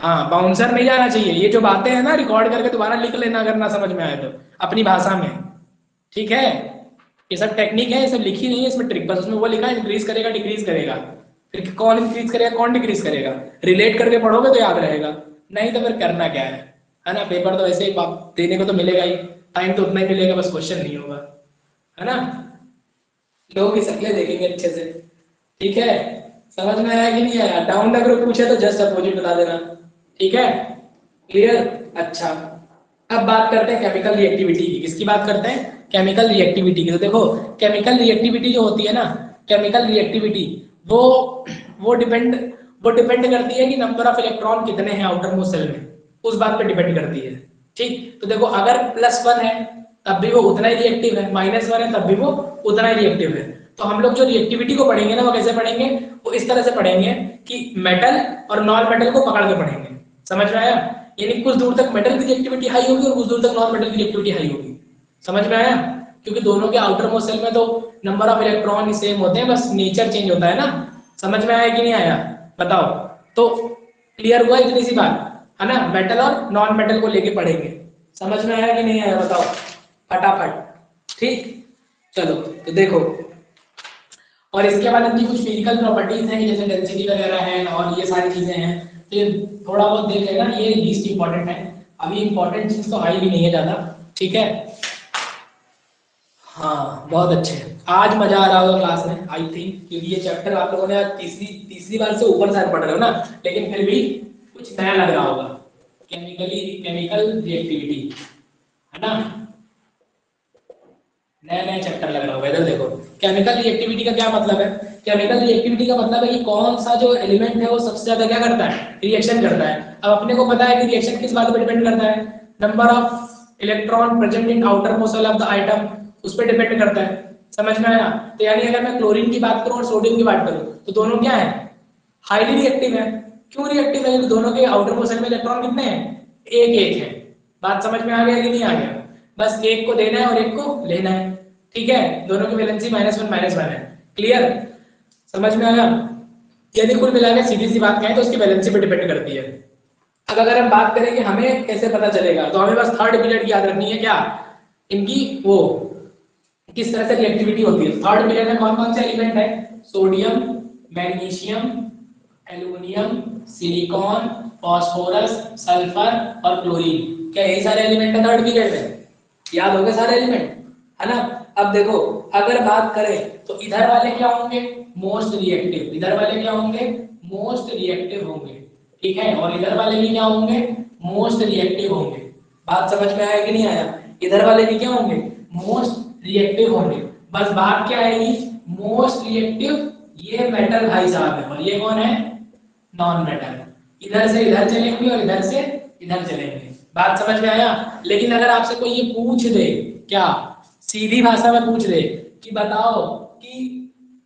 हाँ, बाउंसर नहीं जाना चाहिए। ये जो बातें हैं ना, रिकॉर्ड करके दोबारा लिख लेना अगर ना समझ में आए तो अपनी भाषा में, ठीक है? ये सब टेक्निक है, ये सब लिखी नहीं है इसमें ट्रिक, बस उसमें वो लिखा है इंक्रीज करेगा डिक्रीज करेगा। फिर कौन इंक्रीज करेगा कौन डिक्रीज करेगा, रिलेट करके पढ़ोगे तो याद रहेगा, नहीं तो फिर करना क्या है ना? पेपर तो ऐसे ही देने को तो मिलेगा ही, टाइम तो उतना ही मिलेगा, बस क्वेश्चन नहीं होगा, है ना? लोगों की शक्लें देखेंगे अच्छे से, ठीक है? समझ में आया कि नहीं आया? डाउन द ग्रुप पूछे तो जस्ट अपोजिट बता देना, ठीक है? क्लियर? अच्छा, अब बात करते हैं केमिकल रिएक्टिविटी की। किसकी बात करते हैं? केमिकल रिएक्टिविटी की। तो देखो, केमिकल रिएक्टिविटी जो होती है ना, केमिकल रिएक्टिविटी वो वो डिपेंड वो डिपेंड करती है कि नंबर ऑफ इलेक्ट्रॉन कितने हैं आउटर मोस्ट सेल में, उस बात पे डिपेंड करती है, ठीक? तो देखो, अगर +1 है तब भी वो उतना ही रिएक्टिव है, -1 है तब भी वो उतना ही रिएक्टिव है। तो हम लोग जो रिएक्टिविटी को पढ़ेंगे ना, वो कैसे पढ़ेंगे? वो इस तरह से पढ़ेंगे कि मेटल और नॉन मेटल को पकड़ के पढ़ेंगे। समझ में आया? यानी कुछ दूर तक मेटल की रिएक्टिविटी हाई होगी और कुछ दूर तक नॉन मेटल की रिएक्टिविटी हाई होगी। समझ में आया? क्योंकि दोनों के आउटर मोस्ट सेल में तो number of electron he same होते हैं, बस नेचर चेंज होता है ना। समझ में आया कि नहीं आया? बताओ। तो क्लियर हुआ इतनी सी बात, है ना? मेटल और नॉन मेटल को लेके पढ़ेंगे। समझ में आया कि नहीं आया? बताओ फटाफट, ठीक? चलो, तो देखो, और इसके बाद इनकी कुछ फिजिकल प्रॉपर्टीज हैं जैसे डेंसिटी वगैरह है और ये सारी चीजें हैं, तो ये थोड़ा बहुत देख लेना, ये लीस्ट इंपॉर्टेंट है। अभी इंपॉर्टेंट चीज तो आई भी नहीं है ज्यादा, ठीक है? हाँ, बहुत अच्छे। आज मजा आ रहा होगा क्लास में आई थिंक, क्योंकि ये चैप्टर आप लोगों ने आज तीसरी बार से ऊपर शायद पढ़ रहे हो ना, लेकिन फिर भी कुछ नया लग रहा होगा। केमिकल रिएक्टिविटी, है ना? नया नया चैप्टर लग रहा होगा। इधर देखो, केमिकल रिएक्टिविटी का क्या मतलब है? केमिकल रिएक्टिविटी का मतलब है कि कौन सा जो एलिमेंट है वो सबसे ज्यादा क्या करता है? रिएक्शन करता है। अब अपने को पता है कि रिएक्शन किस बात पर डिपेंड करता है? Number of electron present in outer most shell of the item, उस पर डिपेंड करता है। समझ में आया? तो यानी अगर मैं क्लोरीन की बात करूं और सोडियम की बात करूं तो दोनों क्या है? हाईली रिएक्टिव है। क्यों रिएक्टिव है? क्योंकि दोनों के आउटर मोस्ट शेल में इलेक्ट्रॉन कितने हैं? एक एक है। बात समझ में आ गया कि नहीं आ गया? बस एक को देना है और एक को लेना है, ठीक है? दोनों की वैलेंसी -1 है। क्लियर? समझ में आया? यदि कुल मिला के सीधी सी बात कहें तो उसकी वैलेंसी पे डिपेंड करती है। अब अगर हम बात करें कि हमें कैसे पता चलेगा, तो हमें बस थर्ड पीरियड की याद रखनी है। क्या? इनकी वो किस तरह से रिएक्टिविटी होती है। थर्ड पीरियड में कौन कौन से एलिमेंट है? Sodium, magnesium, aluminium, silicon, phosphorus, sulphur और क्लोरीन। क्या यही सारे एलिमेंट है थर्ड पीरियड में? याद हो गए सारे एलिमेंट, है ना? अब देखो, अगर बात करें तो इधर वाले क्या होंगे? Most reactive. इधर वाले क्या होंगे? मोस्ट रिएक्टिव होंगे, ठीक है? और इधर वाले भी क्या होंगे? मोस्ट रिएक्टिव होंगे। बात समझ में आया कि नहीं आया? इधर वाले भी क्या होंगे? मोस्ट रिएक्टिव होंगे। बस बात क्या आएगी? मोस्ट रिएक्टिव ये मेटल भाई साहब है, और ये कौन है? Non metal. इधर से इधर चलेंगे और इधर से इधर चलेंगे। बात समझ में आया? लेकिन अगर आपसे कोई ये पूछ दे, क्या सीधी भाषा में पूछ दे कि बताओ कि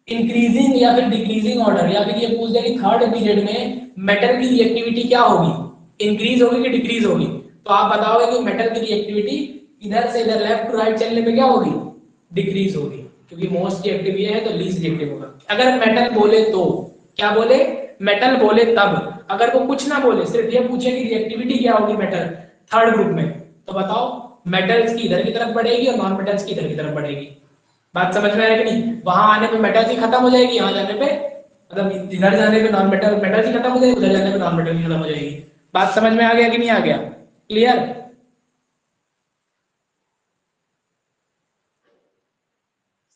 इंक्रीजिंग या फिर डिक्रीजिंग ऑर्डर, या फिर ये पूछ दे कि थर्ड पीरियड में मेटल की रिएक्टिविटी क्या होगी, इंक्रीज होगी कि डिक्रीज होगी, तो आप बताओगे कि मेटल की रिएक्टिविटी इधर से इधर लेफ्ट टू राइट चलने पे क्या होगी? डिक्रीज होगी, क्योंकि मोस्ट रिएक्टिव ये है तो लीस्ट रिएक्टिव होगा। अगर मेटल बोले तो क्या बोले? मेटल बोले तब। अगर वो कुछ ना बोले, सिर्फ ये पूछे कि रिएक्टिविटी क्या होगी मेटल थर्ड ग्रुप में, तो बताओ मेटल्स की इधर की तरफ बढ़ेगी और नॉन मेटल्स की इधर की तरफ बढ़ेगी। बात समझ में आया कि नहीं? वहां आने पे मेटल्स ही खत्म हो जाएगी, यहाँ जाने पे मतलब इधर जाने पे नॉन मेटल्स ही खत्म हो जाएगी, उधर जाने पे नॉन मेटल ही खत्म हो जाएगी। बात समझ में आ गया कि नहीं आ गया? क्लियर?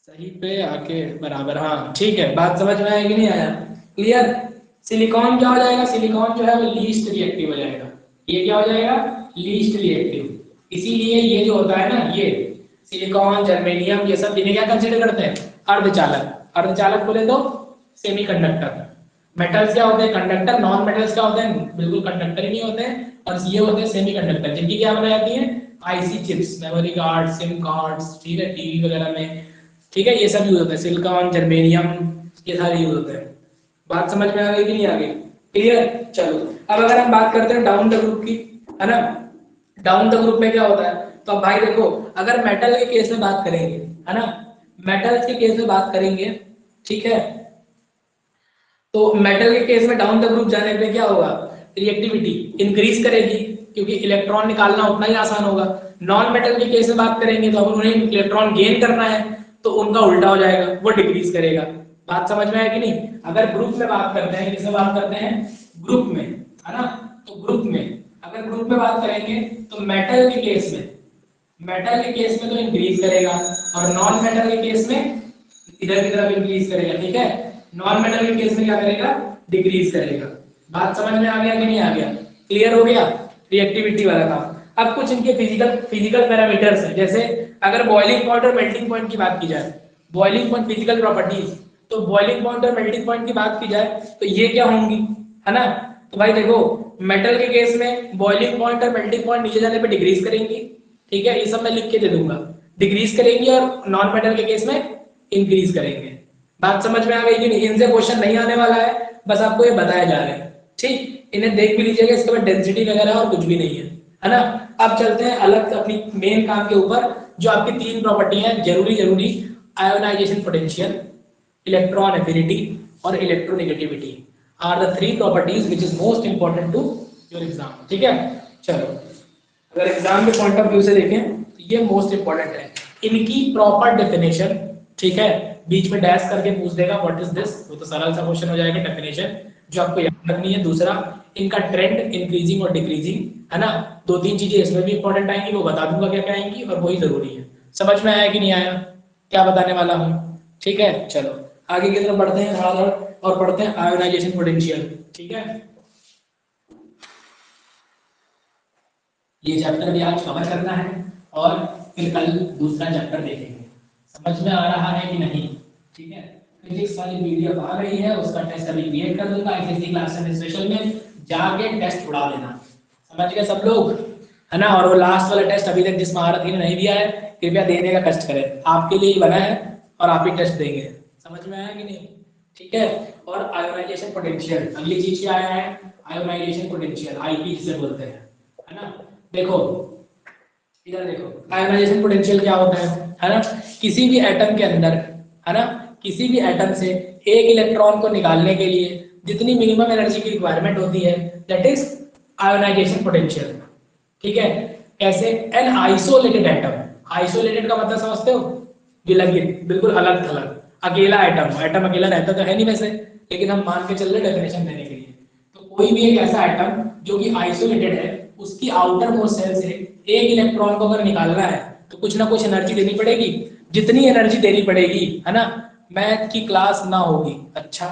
सही पे आके बराबर, हाँ ठीक है। बात समझ में आया कि नहीं आया? क्लियर? सिलिकॉन क्या हो जाएगा? सिलिकॉन जो है वो लीस्ट रिएक्टिव हो जाएगा। ये क्या हो जाएगा? Least reactive. इसीलिए ये जो होता है ना, ये सिलिकॉन, जर्मेनियम, ये सब इन्हें क्या कंसीडर करते हैं? अर्धचालक। अर्धचालक बोले तो सेमीकंडक्टर। मेटल्स क्या होते हैं? कंडक्टर। नॉन मेटल्स क्या होते हैं? बिल्कुल कंडक्टर ही नहीं होते हैं, और ये होते हैं सेमीकंडक्टर, जिनकी क्या बनाई जाती है? IC chips, memory card, SIM cards, ठीक है, टीवी वगैरह में, ठीक है, ये सब यूज होते हैं। सिलिकॉन, जर्मेनियम, ये सारे यूज होते हैं। बात समझ में आ गई कि नहीं आ गई? क्लियर? चलो, अब अगर हम बात करते हैं डाउन द ग्रुप की, है ना? डाउन द ग्रुप में क्या होता है? तो अब भाई देखो, अगर मेटल के केस में बात करेंगे, है ना, मेटल्स के केस में बात करेंगे, ठीक है, तो मेटल के केस में डाउन द ग्रुप जाने पे क्या होगा, रिएक्टिविटी इंक्रीज करेगी क्योंकि इलेक्ट्रॉन निकालना उतना ही आसान होगा। नॉन मेटल के केस में बात करेंगे तो अगर उन्हें इलेक्ट्रॉन गेन करना है तो उनका उल्टा हो जाएगा, वो डिक्रीज करेगा। बात समझ में आया कि नहीं? अगर ग्रुप में बात करते हैं, किसमें बात करते हैं, ग्रुप में, है ना, तो ग्रुप में अगर ग्रुप में बात करेंगे तो मेटल के केस में, मेटल के केस में तो इंक्रीज करेगा और नॉन मेटल के केस में इधर की तरफ इंक्रीज करेगा, ठीक है। नॉन मेटल के केस में क्या करेगा, डिक्रीज करेगा। बात समझ में आ गया कि नहीं आ गया? क्लियर हो गया रिएक्टिविटी वाला काम। अब कुछ इनके फिजिकल फिजिकल पैरामीटर्स हैं, जैसे अगर बॉइलिंग पॉइंट और मेल्टिंग पॉइंट की बात की जाए, बॉइलिंग पॉइंट फिजिकल प्रॉपर्टीज, तो बॉइलिंग पॉइंट और मेल्टिंग पॉइंट की बात की जाए तो ये क्या होंगी, है ना। तो भाई देखो, मेटल के केस में बॉइलिंग पॉइंट और मेल्टिंग पॉइंट नीचे जाने पे डिक्रीज करेंगी, ठीक है, ये सब मैं लिख के दे दूंगा, डिक्रीज करेंगी, और नॉन मेटल के केस में इंक्रीज करेंगे। बात समझ में आ गई कि नहीं? इनसे क्वेश्चन नहीं आने वाला है, बस आपको ये बताया जा रहा है, ठीक। इन्हें देख भी लीजिएगा, इसके बाद डेंसिटी वगैरह और कुछ भी नहीं है ना। अब चलते हैं अलग अपनी मेन काम के ऊपर, जो आपकी तीन प्रॉपर्टी है जरूरी जरूरी, आयोनाइजेशन पोटेंशियल, इलेक्ट्रॉन एफिनिटी और electronegativity are the three properties which is most important to your exam, ठीक है। चलो, अगर एग्जाम के पॉइंट ऑफ व्यू से देखें तो ये मोस्ट इंपॉर्टेंट है, इनकी प्रॉपर डेफिनेशन, ठीक है। बीच में डैश करके पूछ देगा व्हाट इज दिस, वो तो सरल सा क्वेश्चन हो जाएगा, डेफिनेशन जो आपको याद रखनी है। दूसरा, इनका ट्रेंड इंक्रीजिंग और डिक्रीजिंग, है ना, दो तीन चीजें इसमें भी इंपॉर्टेंट आएंगी, वो बता दूंगा क्या क्या आएंगी, और वही जरूरी है। समझ में आया कि नहीं आया क्या बताने वाला हूँ? ठीक है, चलो आगे की तरफ बढ़ते हैं धड़ाधड़ और पढ़ते हैं आयोनाइजेशन पोटेंशियल, ठीक है। ये चैप्टर भी आज कवर करना है और फिर कल दूसरा चैप्टर देखेंगे। समझ में आ रहा है कि नहीं? ठीक है, फिजिक्स वाली पीडीएफ आ गई है, उसका टेस्ट अभी क्रिएट कर दूंगा आईसीएसई क्लास स्पेशल में, जाके टेस्ट उड़ा देना। समझ गए सब लोग, है ना। और वो लास्ट वाला टेस्ट अभी तक जिस महारथी ने नहीं दिया है, कृपया देने का कष्ट करें, आपके लिए ही बना है और आप ही टेस्ट देंगे। समझ में आया कि नहीं? ठीक है। और आयोनाइजेशन पोटेंशियल, अगली चीज क्या आया है, आयोनाइजेशन पोटेंशियल, आईपी जिसे बोलते हैं, है ना। देखो इधर देखो, आयोनाइजेशन पोटेंशियल क्या होता है ना, किसी भी एटम के अंदर, है ना, किसी भी एटम से एक इलेक्ट्रॉन को निकालने के लिए जितनी मिनिमम एनर्जी की रिक्वायरमेंट होती है, दैट इज आयोनाइजेशन पोटेंशियल, ठीक है। ऐसे एन आइसोलेटेड एटम, आइसोलेटेड का मतलब समझते हो, विलगित, बिल्कुल अलग थलग, अकेला एटम, एटम अकेला रहता तो है नहीं वैसे, लेकिन हम मान के चल रहे डेफिनेशन देने के लिए, तो कोई भी एक ऐसा एटम जो कि आइसोलेटेड है, उसकी आउटर मोस्ट शेल से एक इलेक्ट्रॉन को अगर निकालना है तो कुछ ना कुछ एनर्जी देनी पड़ेगी, जितनी एनर्जी देनी पड़ेगी, है ना। मैथ की क्लास ना होगी, अच्छा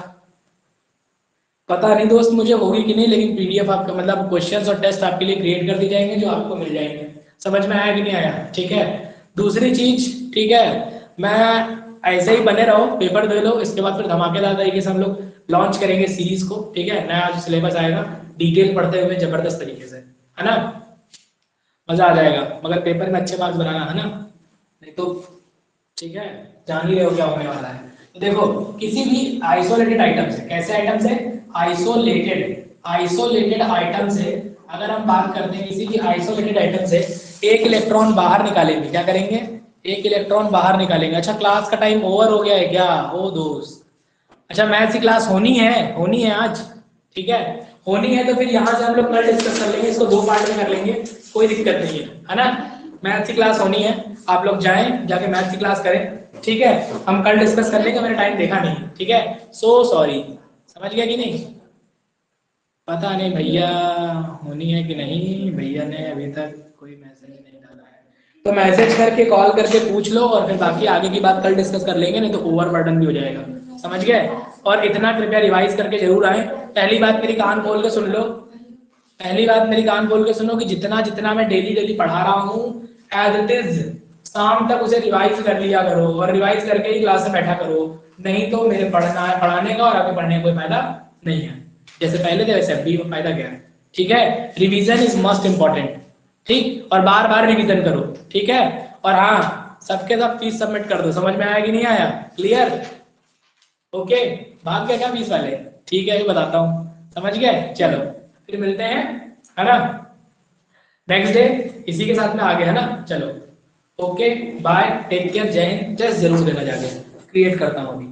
पता नहीं दोस्त मुझे होगी कि नहीं, लेकिन पीडीएफ आपका मतलब क्वेश्चंस और टेस्ट आपके लिए क्रिएट कर दी जाएंगे जो आपको मिल जाएंगे। समझ में आया कि नहीं आया? ठीक है। दूसरी चीज, ठीक है, मैं ऐसे ही बने रहो, पेपर दे लो, इसके बाद फिर धमाकेदार तरीके से हम लोग लॉन्च करेंगे सीरीज को, ठीक है। नया जो सिलेबस आएगा डिटेल पढ़ते हुए जबरदस्त तरीके से, है ना, मजा आ जाएगा, मगर पेपर में अच्छे मार्क्स बनाना, है ना, नहीं तो ठीक है, जान ही रहे हो क्या होने वाला है। तो देखो, किसी भी आइसोलेटेड आइटम से, कैसे आइटम से, आइसोलेटेड आइटम से अगर हम बात करते हैं, किसी भी आइसोलेटेड आइटम से एक इलेक्ट्रॉन बाहर निकालेंगे, क्या करेंगे, एक इलेक्ट्रॉन बाहर निकालेंगे। अच्छा क्लास का टाइम ओवर हो गया है क्या? ओ दोस्त, अच्छा मैथ्स की क्लास होनी है आज, ठीक है, होनी है तो फिर यहाँ से हम लोग कल डिस्कस कर लेंगे, इसको दो पार्ट में कर लेंगे, कोई दिक्कत नहीं है ना। मैथ्स की क्लास होनी है, आप लोग जाएं, जाके मैथ्स की क्लास करें, ठीक है। हम कल डिस्कस कर लेंगे, मैंने टाइम देखा नहीं, ठीक है, सो सॉरी। समझ गया कि नहीं? पता नहीं भैया होनी है कि नहीं, भैया ने अभी तक कोई मैसेज नहीं डाला है, तो मैसेज करके कॉल करके पूछ लो, और फिर बाकी आगे की बात कल डिस्कस कर लेंगे, नहीं तो ओवर बर्डन भी हो जाएगा। समझ गए? और इतना कृपया रिवाइज करके जरूर आए। पहली बात मेरी कान खोल के सुन लो, पहली बात मेरी कान खोल के सुनो कि जितना जितना मैं डेली डेली पढ़ा रहा हूँ, एज इट इज शाम तक उसे रिवाइज कर लिया करो, और रिवाइज करके ही क्लास में बैठा करो, नहीं तो मेरे पढ़ाने का और आगे पढ़ने का कोई फायदा नहीं है। जैसे पहले थे वैसे अभी फायदा क्या है, ठीक है। रिवीजन इज मस्ट इंपॉर्टेंट, ठीक, और बार बार रिवीजन करो, ठीक है। और हाँ, सबके सब फीस सबमिट कर दो। समझ में आया कि नहीं आया? क्लियर? ओके, भाग गया क्या फीस वाले? ठीक है, ये बताता हूँ, समझ गए? चलो फिर मिलते हैं, है ना। नेक्स्ट डे इसी के साथ में आ गया है ना। चलो ओके बाय, टेक केयर, जय हिंद। टेस्ट जरूर देना जाके, क्रिएट करता हूँ अभी।